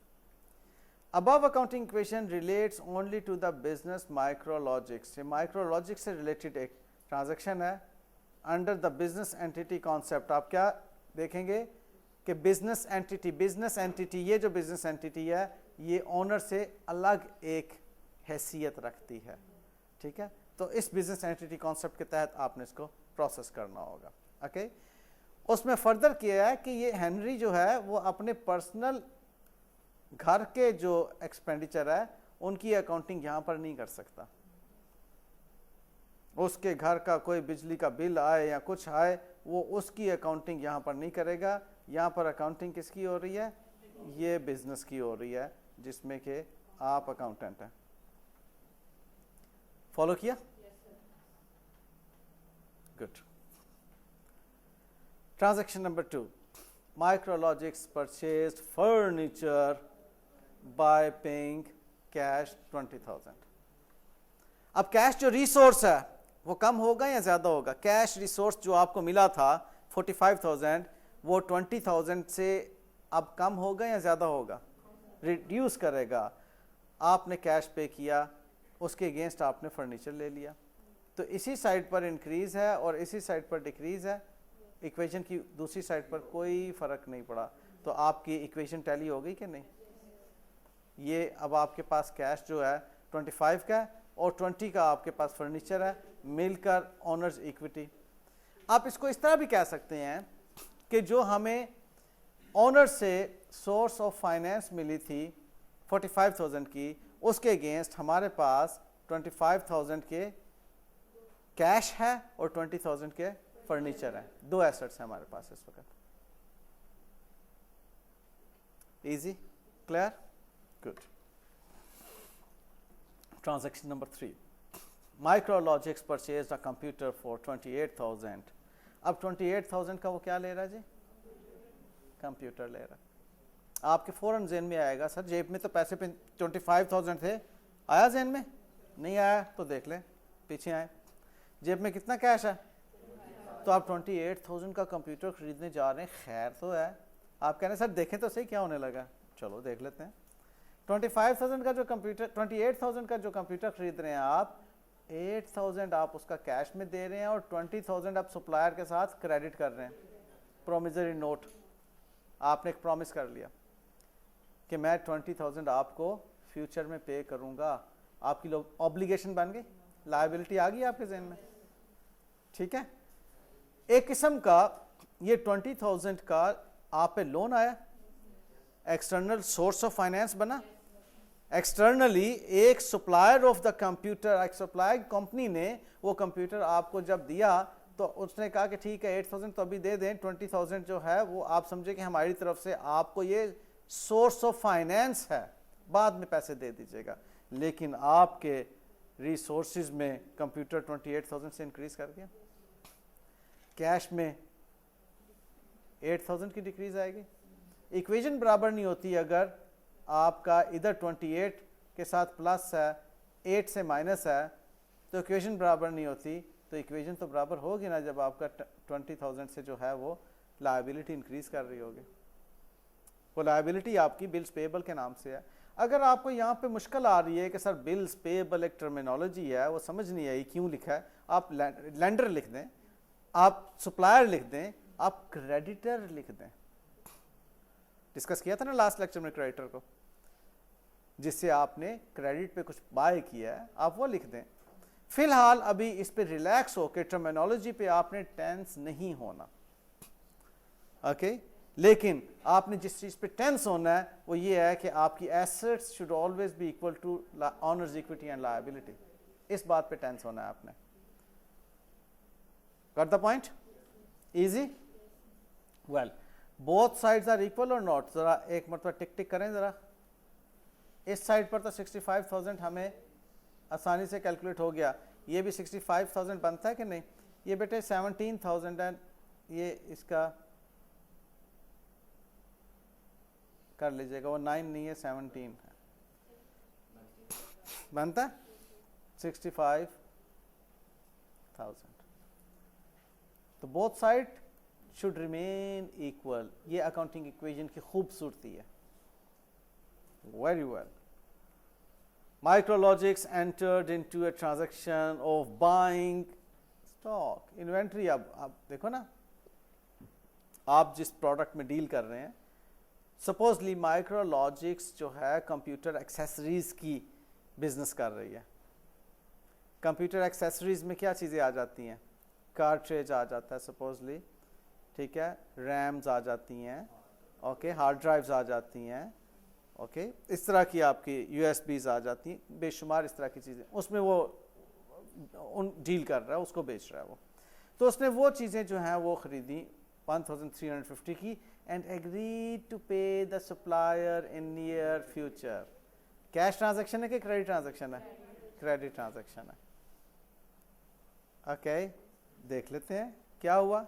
Above accounting equation relates only to the business Micrologics. ये माइक्रोलॉजिक से रिलेटेड एक ट्रांजैक्शन है under the business entity concept. आप क्या देखेंगे कि बिजनेस एंटिटी ये जो बिजनेस एंटिटी है ये ओनर से अलग एक हैसियत रखती है, ठीक है। तो इस बिजनेस एंटिटी कॉन्सेप्ट के तहत आपने इसको प्रोसेस करना होगा। ओके उसमें फर्दर किया है कि ये हेनरी जो है वो अपने पर्सनल घर के जो एक्सपेंडिचर है उनकी अकाउंटिंग यहां पर नहीं कर सकता। उसके घर का कोई बिजली का बिल आए या कुछ आए वो उसकी अकाउंटिंग यहां पर नहीं करेगा। यहां पर अकाउंटिंग किसकी हो रही है? ये बिजनेस की हो रही है जिसमें कि आप अकाउंटेंट हैं। फॉलो किया? Good. Transaction number 2, Micrologics purchased furniture by paying cash 20,000। अब कैश जो रिसोर्स है वो कम होगा या ज्यादा होगा? कैश रिसोर्स जो आपको मिला था 45,000 वो 20,000 से अब कम होगा या ज्यादा होगा? रिड्यूस करेगा। आपने कैश पे किया, उसके अगेंस्ट आपने फर्नीचर ले लिया, तो इसी साइड पर इंक्रीज है और इसी साइड पर डिक्रीज है। इक्वेशन की दूसरी साइड पर कोई फर्क नहीं पड़ा। तो आपकी इक्वेशन टैली हो गई कि नहीं? ये अब आपके पास कैश जो है 25 का है और 20 का आपके पास फर्नीचर है, मिलकर ओनर्स इक्विटी। आप इसको इस तरह भी कह सकते हैं कि जो हमें ओनर से सोर्स ऑफ फाइनेंस मिली थी 45,000 की, उसके अगेंस्ट हमारे पास 25,000 के कैश है और 20,000 के फर्नीचर है। 2 एसेट्स हैं हमारे पास इस वक्त। Easy, clear, good. Transaction number 3, Micrologics purchased a computer for 28,000। अब 28,000 का वो क्या ले रहा है जी? कंप्यूटर ले रहा है। आपके फौरन जेन में आएगा सर जेब में तो पैसे 25,000 थे, आया जेन में? नहीं आया तो देख लें, पीछे आए। जेब में कितना कैश है? तो आप 28,000 का कंप्यूटर खरीदने जा रहे हैं, खैर तो है। आप कह रहे हैं सर देखें तो सही क्या होने लगा, चलो देख लेते हैं। 25,000 का जो कंप्यूटर 28,000 का जो कंप्यूटर खरीद रहे हैं आप, 8,000 आप उसका कैश में दे रहे हैं और 20,000 आप सप्लायर के साथ क्रेडिट कर रहे हैं। प्रोमिसरी नोट, आपने एक प्रॉमिस कर लिया कि मैं 20,000 आपको फ्यूचर में पे करूंगा। आपकी लोग ऑब्लिगेशन बन गई, लायबिलिटी आ गई आपके ज़हन में, ठीक है। एक किस्म का ये 20,000 का आप पे लोन आया, एक्सटर्नल सोर्स ऑफ फाइनेंस बना। एक्सटर्नली एक सप्लायर ऑफ द कंप्यूटर, एक सप्लाई कंपनी ने वो कंप्यूटर आपको जब दिया तो उसने कहा कि ठीक है 8,000 तो अभी दे दें, 20,000 जो है वो आप समझे कि हमारी तरफ से आपको ये सोर्स ऑफ फाइनेंस है, बाद में पैसे दे दीजिएगा। लेकिन आपके रिसोर्सेज में कंप्यूटर 28,000 से इंक्रीज कर गया, कैश में 8,000 की डिक्रीज आएगी। इक्वेशन बराबर नहीं होती अगर आपका इधर 28 के साथ प्लस है, 8 से माइनस है, तो इक्वेशन बराबर नहीं होती। तो इक्वेशन तो बराबर होगी ना जब आपका 20,000 से जो है वो लायबिलिटी इंक्रीज कर रही होगी। वो लायबिलिटी आपकी बिल्स पेएबल के नाम से है। अगर आपको यहाँ पे मुश्किल आ रही है कि सर बिल्स पेएबल एक टर्मिनोलॉजी है, वो समझ नहीं आई क्यों लिखा है, आप लेंडर लिख दें, आप सप्लायर लिख दें, आप क्रेडिटर लिख दें। डिस्कस किया था ना लास्ट लेक्चर में क्रेडिटर को, जिससे आपने क्रेडिट पे कुछ बाय किया है, आप वो लिख दें। फिलहाल अभी इस पे रिलैक्स हो के टर्मिनोलॉजी पे आपने टेंस नहीं होना, ओके लेकिन आपने जिस चीज पे टेंस होना है वो ये है कि आपकी assets should always be equal to owner's equity and liability. इस बात पे टेंस होना है आपने। Got the point? Easy? Well, both sides are equal और नॉट? जरा एक मरतबा टिक टिक करें जरा। इस साइड पर तो 65,000 हमें आसानी से कैलकुलेट हो गया, ये भी 65,000 बनता है कि नहीं? ये बेटे 17,000 है, ये इसका कर लीजिएगा, वो 9 नहीं है 17 है, बनता है 65,000। तो both side should remain equal. ये अकाउंटिंग इक्वेशन की खूबसूरती है। Very well. Micrologics entered into a transaction of buying stock, inventory। अब देखो ना, आप जिस प्रोडक्ट में डील कर रहे हैं, सपोजली माइक्रोलॉजिक्स जो है कंप्यूटर एक्सेसरीज की बिजनेस कर रही है। कंप्यूटर एक्सेसरीज में क्या चीज़ें आ जाती हैं? कार्ट्रेज आ जाता है सपोजली, ठीक है, रैम्स आ जाती हैं, ओके, हार्ड ड्राइव्स आ जाती हैं, ओके, इस तरह की आपकी यूएसबीज आ जाती हैं, बेशुमार इस तरह की चीज़ें, उसमें वो उन डील कर रहा है, उसको बेच रहा है वो। तो उसने वो चीज़ें जो हैं वो ख़रीदी 1350 की, एंड एग्री टू पे the supplier in near future. Cash transaction है कि क्रेडिट ट्रांजैक्शन है? क्रेडिट ट्रांजैक्शन है। ओके, देख लेते हैं क्या हुआ।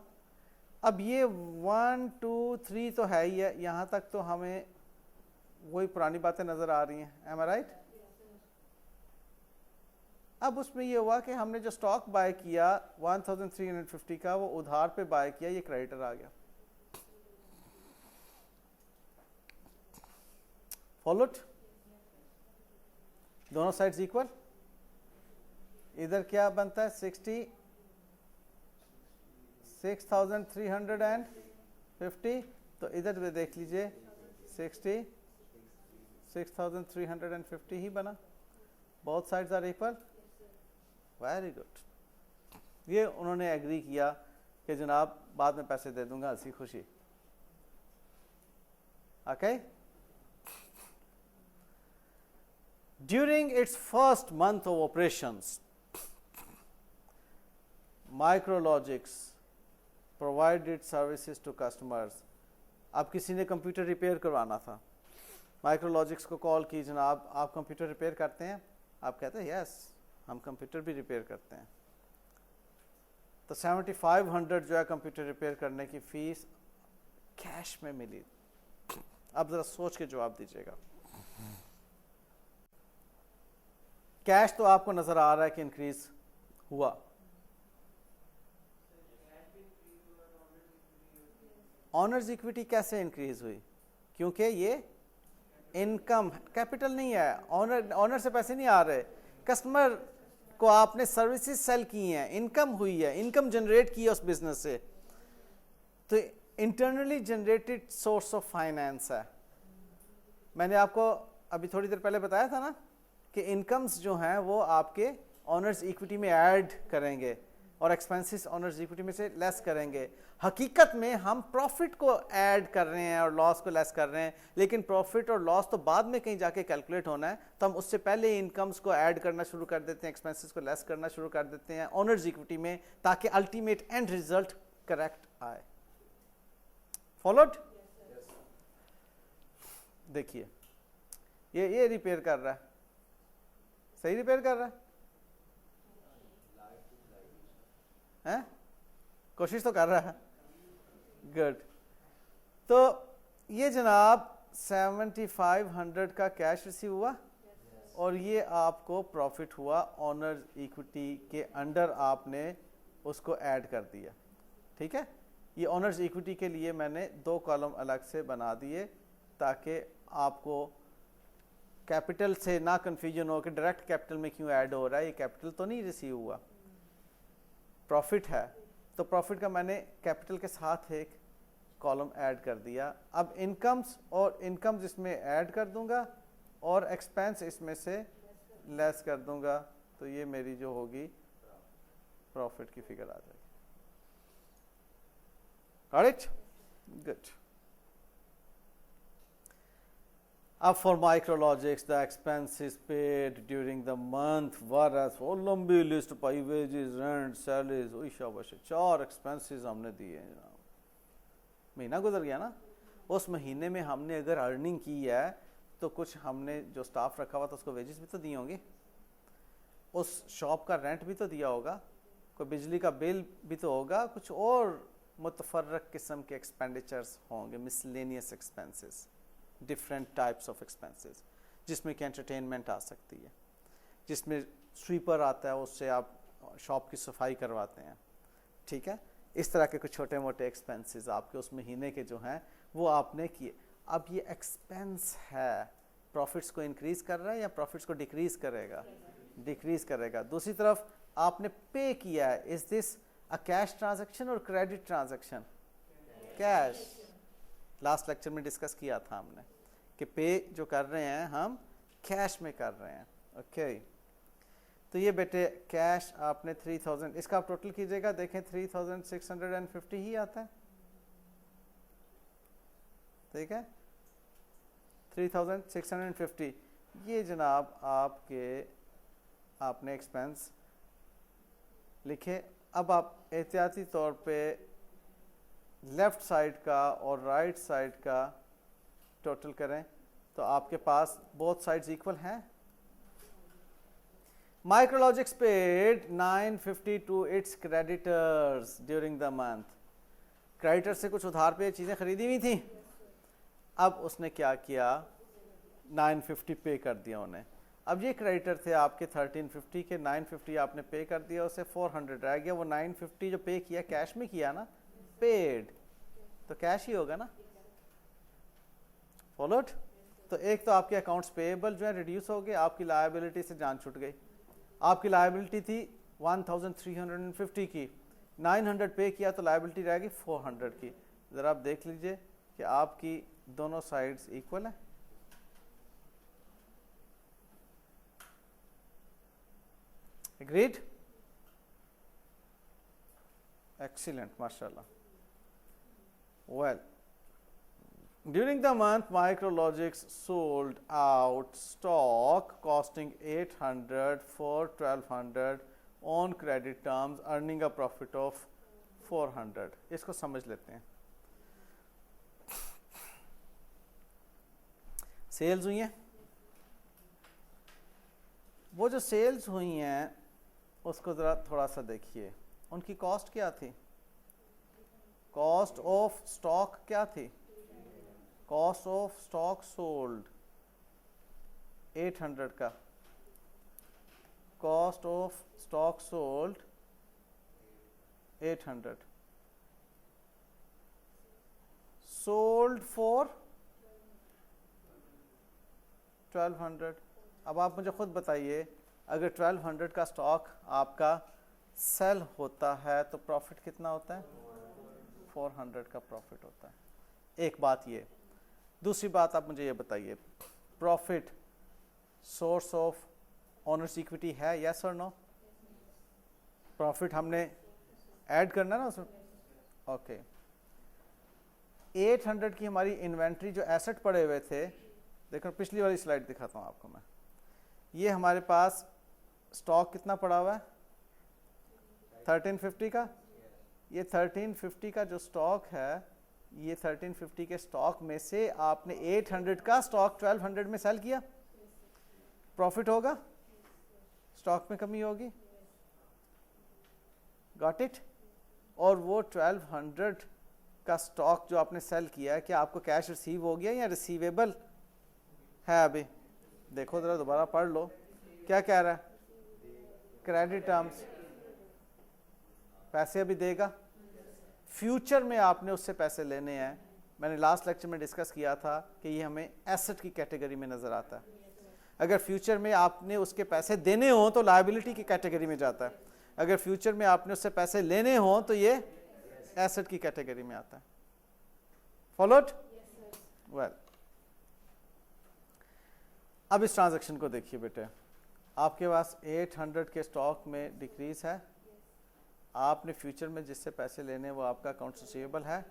अब ये 1 2 3 तो है ही है, यहाँ तक तो हमें वही पुरानी बातें नजर आ रही हैं। एम आई राइट? अब उसमें ये हुआ कि हमने जो स्टॉक बाय किया 1350 का, वो उधार पे बाय किया, ये क्रेडिटर आ गया। फॉलोड? दोनों साइड्स इक्वल। इधर क्या बनता है? 66,350, तो इधर भी देख लीजिए 66,350 ही बना। Both sides are equal. Very good. ये उन्होंने एग्री किया कि जनाब बाद में पैसे दे दूंगा, हंसी खुशी। Okay. During its first month of operations, Micrologics provided services to customers. अब किसी ने कंप्यूटर रिपेयर करवाना था, माइक्रोलॉजिक्स को कॉल की, जनाब आप कंप्यूटर रिपेयर करते हैं? आप कहते हैं यस, हम कंप्यूटर भी रिपेयर करते हैं। तो 7500 जो है कंप्यूटर रिपेयर करने की फीस कैश में मिली। अब जरा सोच के जवाब दीजिएगा। कैश तो आपको नजर आ रहा है कि इंक्रीज हुआ। ऑनर्स इक्विटी कैसे इंक्रीज हुई? क्योंकि ये इनकम, कैपिटल नहीं है। ऑनर से पैसे नहीं आ रहे, कस्टमर को आपने सर्विसेज सेल की हैं, इनकम हुई है, इनकम जनरेट की है उस बिजनेस से, तो internally generated source of finance है। मैंने आपको अभी थोड़ी देर पहले बताया था ना कि इनकम्स जो हैं वो आपके ऑनर्स इक्विटी में ऐड करेंगे और एक्सपेंसेस ऑनर्स इक्विटी में से लेस करेंगे। हकीकत में हम प्रॉफिट को ऐड कर रहे हैं और लॉस को लेस कर रहे हैं, लेकिन प्रॉफिट और लॉस तो बाद में कहीं जाके कैलकुलेट होना है, तो हम उससे पहले इनकम्स को ऐड करना शुरू कर देते हैं, एक्सपेंसेस को लेस करना शुरू कर देते हैं ऑनर्स इक्विटी में, ताकि अल्टीमेट एंड रिजल्ट करेक्ट आए। फॉलोड? देखिए ये रिपेयर कर रहा है, सही रिपेयर कर रहा है, हैं? कोशिश तो कर रहा है। गुड। तो ये जनाब 7500 का कैश रिसीव हुआ और ये आपको प्रॉफिट हुआ ऑनर इक्विटी के अंडर, आपने उसको ऐड कर दिया। ठीक है, ये ऑनर्स इक्विटी के लिए मैंने 2 कॉलम अलग से बना दिए ताकि आपको कैपिटल से ना कंफ्यूजन हो कि डायरेक्ट कैपिटल में क्यों ऐड हो रहा है, ये कैपिटल तो नहीं रिसीव हुआ, प्रॉफिट है, तो प्रॉफिट का मैंने कैपिटल के साथ एक कॉलम ऐड कर दिया। अब इनकम्स और इनकम्स इसमें ऐड कर दूंगा और एक्सपेंस इसमें से लेस कर दूंगा, तो ये मेरी जो होगी प्रॉफिट की फिगर आ जाएगी। Got it? Good. अब for Micrologics the expenses paid during the month were, वो लंबी लिस्ट पाई, वेजेस, रेंट, सैलरीज, ओई शाबाश, 4 एक्सपेंसेस हमने दिए हैं जनाब। महीना गुजर गया ना, उस महीने में हमने अगर अर्निंग की है तो कुछ हमने जो स्टाफ रखा हुआ था उसको वेजेस भी तो दिए होंगे, उस शॉप का रेंट भी तो दिया होगा, कोई बिजली का बिल भी तो होगा, कुछ और मुतफर्रक किस्म के एक्सपेंडिचर्स होंगे, miscellaneous expenses, different types of expenses, जिसमें कि एंटरटेनमेंट आ सकती है, जिसमें स्वीपर आता है, उससे आप शॉप की सफाई करवाते हैं। ठीक है, इस तरह के कुछ छोटे मोटे एक्सपेंसेस आपके उस महीने के जो हैं वो आपने किए। अब ये एक्सपेंस है, प्रॉफिट्स को इंक्रीज कर रहा है या प्रॉफिट्स को डिक्रीज करेगा? डिक्रीज करेगा। दूसरी तरफ आपने पे किया है, is this a cash transaction और credit transaction? Cash. Last lecture में डिस्कस किया था हमने कि पे जो कर रहे हैं हम कैश में कर रहे हैं। ओके, तो ये बेटे कैश आपने 3000, इसका आप टोटल कीजिएगा, देखें 3650 ही आता है। ठीक है, 3650 ये जनाब आपने एक्सपेंस लिखे। अब आप एहतियाती तौर पे लेफ्ट साइड का और राइट साइड का टोटल करें तो आपके पास बोथ साइड्स इक्वल हैं। Micrologics paid 950 to its creditors during the month. Creditor से कुछ उधार पे चीज़ें खरीदी हुई थी, अब उसने क्या किया, 950 पे कर दिया उन्हें। अब ये क्रेडिटर थे आपके 1350 के, 950 आपने पे कर दिया, उसे 400 रह गया। वो 950 जो पे किया कैश में किया ना, पेड, तो कैश ही होगा ना। फॉलोड? तो एक तो आपके अकाउंट्स पेएबल जो है रिड्यूस हो गए, आपकी लायबिलिटी से जान छूट गई। आपकी लायबिलिटी थी 1350 की, 900 पे किया तो लायबिलिटी रह गई 400 की। ज़रा आप देख लीजिए कि आपकी दोनों साइड्स इक्वल है। Agreed? Excellent, mashallah. Well, during the month, Micrologics sold out stock costing 800 for 1200 on credit terms, earning a profit of 400. इसको समझ लेते हैं। सेल्स हुई हैं, वो जो सेल्स हुई हैं उसको ज़रा थोड़ा सा देखिए, उनकी कॉस्ट क्या थी? कॉस्ट ऑफ स्टॉक क्या थी? कॉस्ट ऑफ स्टॉक सोल्ड 800 का, cost of stock sold 800, sold for 1200। अब आप मुझे खुद बताइए, अगर 1200 का स्टॉक आपका सेल होता है तो प्रॉफिट कितना होता है? 400 का प्रॉफिट होता है। एक बात ये। दूसरी बात आप मुझे ये बताइए, profit source of owners equity है, यस और नो? प्रॉफिट हमने ऐड करना है ना उसमें। ओके, 800 की हमारी इन्वेंट्री जो एसेट पड़े हुए थे, देखो पिछली वाली स्लाइड दिखाता हूँ आपको मैं। ये हमारे पास स्टॉक कितना पड़ा हुआ है? 1350 का। ये 1350 का जो स्टॉक है, ये 1350 के स्टॉक में से आपने 800 का स्टॉक 1200 में सेल किया, प्रॉफिट होगा, स्टॉक में कमी होगी। Got it? और वो 1200 का स्टॉक जो आपने सेल किया है, क्या आपको कैश रिसीव हो गया या रिसीवेबल है? अभी देखो जरा, दोबारा पढ़ लो, क्या कह रहा है? क्रेडिट टर्म्स, पैसे अभी देगा, फ्यूचर में आपने उससे पैसे लेने हैं। मैंने लास्ट लेक्चर में डिस्कस किया था कि ये हमें एसेट की कैटेगरी में नजर आता है। अगर फ्यूचर में आपने उसके पैसे देने हो तो लायबिलिटी की कैटेगरी में जाता है, अगर फ्यूचर में आपने उससे पैसे लेने हो तो ये एसेट की कैटेगरी में आता है। फॉलोड? वेल, अब इस ट्रांजैक्शन को देखिए बेटे, आपके पास 800 के स्टॉक में डिक्रीज है, आपने फ्यूचर में जिससे पैसे लेने वो आपका अकाउंट्स रिसीवेबल है,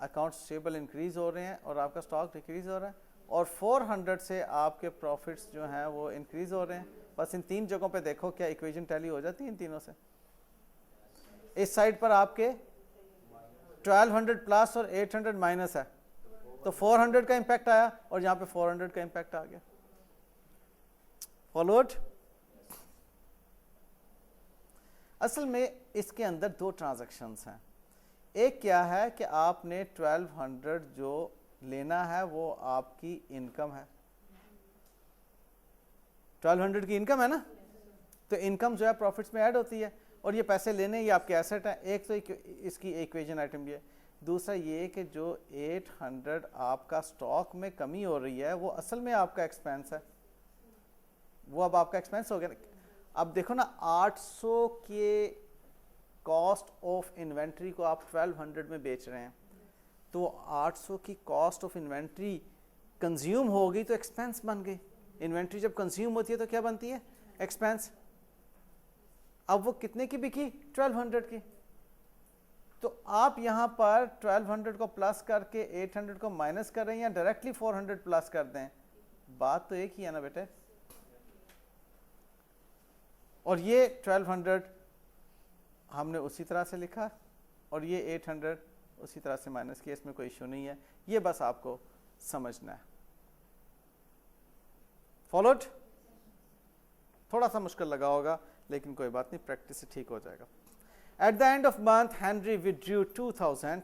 अकाउंट्स रिसीवेबल इंक्रीज हो रहे हैं और आपका स्टॉक डिक्रीज हो रहा है, और 400 से आपके प्रॉफिट्स जो हैं वो इंक्रीज हो रहे हैं। बस इन तीन जगहों पे देखो क्या इक्वेशन टैली हो जाती है इन तीनों से। इस साइड पर आपके 1200 प्लस और 800 माइनस है, तो 400 का इंपैक्ट आया और यहाँ पे 400 का इंपैक्ट आ गया। फॉलोड? असल में इसके अंदर दो ट्रांजैक्शंस हैं। एक क्या है कि आपने 1200 जो लेना है वो आपकी इनकम है, 1200 की इनकम है ना, तो इनकम जो है प्रॉफिट्स में ऐड होती है, और ये पैसे लेने ये आपके एसेट है। एक तो इसकी इक्वेशन आइटम ये, दूसरा ये कि जो 800 आपका स्टॉक में कमी हो रही है वो असल में आपका एक्सपेंस है, वो अब आपका एक्सपेंस हो गया। अब देखो ना, 800 के कॉस्ट ऑफ इन्वेंट्री को आप 1200 में बेच रहे हैं, तो 800 की कॉस्ट ऑफ इन्वेंट्री कंज्यूम हो गई तो एक्सपेंस बन गई। इन्वेंट्री जब कंज्यूम होती है तो क्या बनती है? एक्सपेंस। अब वो कितने की बिकी? 1200 की। तो आप यहां पर 1200 को प्लस करके 800 को माइनस कर रहे हैं या डायरेक्टली 400 प्लस कर दें, बात तो एक ही है ना बेटे। और ये 1200 हमने उसी तरह से लिखा और ये 800 उसी तरह से माइनस किया, इसमें कोई इशू नहीं है, ये बस आपको समझना है। फॉलोड? थोड़ा सा मुश्किल लगा होगा लेकिन कोई बात नहीं, प्रैक्टिस से ठीक हो जाएगा। At the end of month Henry withdrew 2000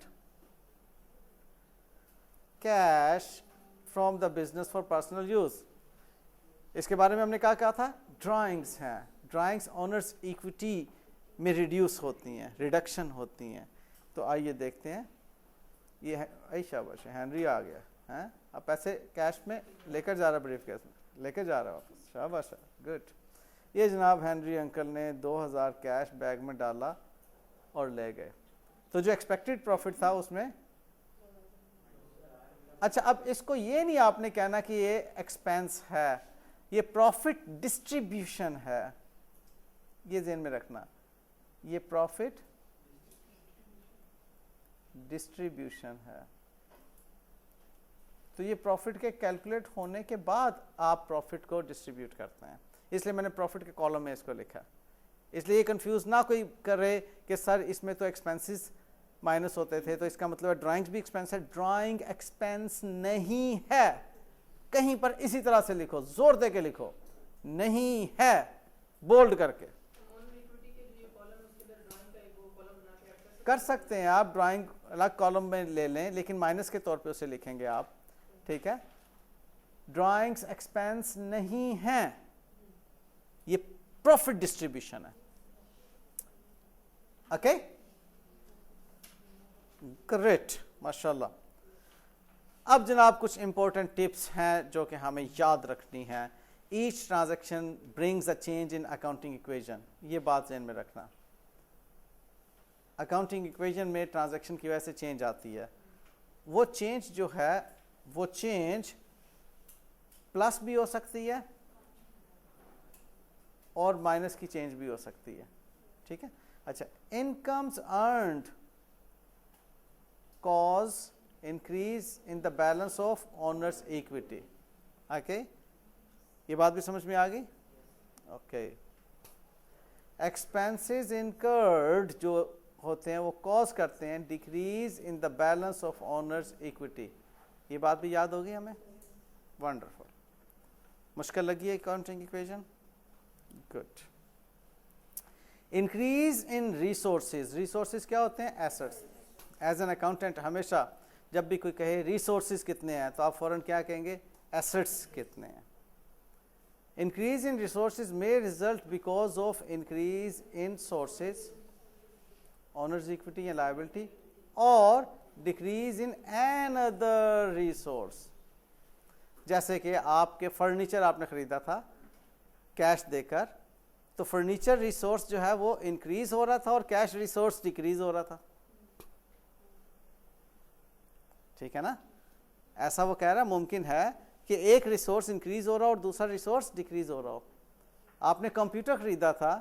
cash from the business for personal use. इसके बारे में हमने क्या कहा था? ड्राइंग्स हैं, ड्राइंग्स ओनर्स इक्विटी में रिड्यूस होती हैं, रिडक्शन होती हैं। तो आइए देखते हैं, ये है, आई शाबाश, हेनरी आ गया है, अब पैसे कैश में लेकर जा रहा, ब्रीफ केस में लेकर जा रहा वापस, शाबाश, गुड। ये जनाब हेनरी अंकल ने 2000 कैश बैग में डाला और ले गए, तो जो एक्सपेक्टेड प्रॉफिट था उसमें, अच्छा अब इसको ये नहीं आपने कहना कि ये एक्सपेंस है, ये प्रॉफिट डिस्ट्रीब्यूशन है, ये ध्यान में रखना, ये प्रॉफिट डिस्ट्रीब्यूशन है। तो ये प्रॉफिट के कैलकुलेट होने के बाद आप प्रॉफिट को डिस्ट्रीब्यूट करते हैं, इसलिए मैंने प्रॉफिट के कॉलम में इसको लिखा। इसलिए ये कंफ्यूज ना कोई करे कि सर इसमें तो एक्सपेंसेस माइनस होते थे तो इसका मतलब है ड्राइंग्स भी एक्सपेंस है। ड्राइंग एक्सपेंस नहीं है, कहीं पर इसी तरह से लिखो, जोर दे के लिखो, नहीं है, बोल्ड करके कर सकते हैं आप, ड्राइंग अलग कॉलम में ले लें लेकिन माइनस के तौर पे उसे लिखेंगे आप, ठीक है। ड्राइंग्स एक्सपेंस नहीं है, ये प्रॉफिट डिस्ट्रीब्यूशन है, ओके, ग्रेट, माशाल्लाह। अब जनाब कुछ इंपॉर्टेंट टिप्स हैं जो कि हमें याद रखनी है। Each transaction brings a change in accounting equation, ये बात ध्यान में रखना। अकाउंटिंग इक्वेशन में ट्रांजैक्शन की वजह से चेंज आती है, वो चेंज जो है वो चेंज प्लस भी हो सकती है और माइनस की चेंज भी हो सकती है, ठीक है। अच्छा, incomes earned cause increase in the balance of owners equity, okay, ये बात भी समझ में आ गई, ओके। एक्सपेंसेस इनकर्ड जो होते हैं वो कॉज करते हैं decrease in the balance of owners equity, ये बात भी याद होगी हमें, वंडरफुल। मुश्किल लगी है accounting equation, good. Increase in resources, resources क्या होते हैं? एसेट्स, एज एन अकाउंटेंट हमेशा जब भी कोई कहे रिसोर्सेज कितने हैं तो आप फ़ौरन क्या कहेंगे, एसेट्स कितने हैं। Increase in resources may result because of increase in sources, owners equity या लायबिलिटी, और decrease in an other resource. जैसे कि आपके फर्नीचर आपने ख़रीदा था कैश देकर, तो फर्नीचर रिसोर्स जो है वो इंक्रीज हो रहा था और कैश रिसोर्स डिक्रीज हो रहा था, ठीक है ना। ऐसा वो कह रहा है मुमकिन है कि एक रिसोर्स इंक्रीज हो रहा हो और दूसरा रिसोर्स डिक्रीज हो रहा हो। आपने कंप्यूटर ख़रीदा था,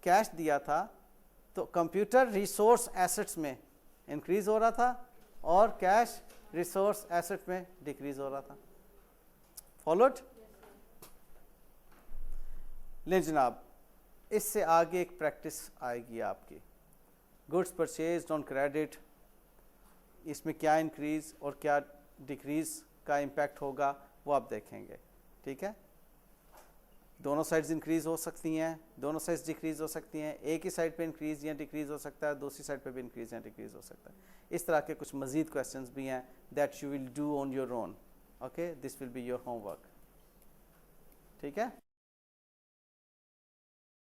कैश दिया था, तो कंप्यूटर रिसोर्स एसेट्स में इंक्रीज हो रहा था और कैश रिसोर्स एसेट में डिक्रीज हो रहा था। फॉलोड? ले जनाब, इससे आगे एक प्रैक्टिस आएगी आपकी, गुड्स परचेज ऑन क्रेडिट। इसमें क्या इंक्रीज और क्या डिक्रीज का इम्पैक्ट होगा वो आप देखेंगे, ठीक है। दोनों साइड्स इंक्रीज हो सकती हैं, दोनों साइड्स डिक्रीज हो सकती हैं, एक ही साइड पे इंक्रीज या डिक्रीज हो सकता है, दूसरी साइड पे भी इंक्रीज या डिक्रीज हो सकता है। इस तरह के कुछ मजीद क्वेश्चंस भी हैं that you will do on your own. Okay, this will be your homework, ठीक है।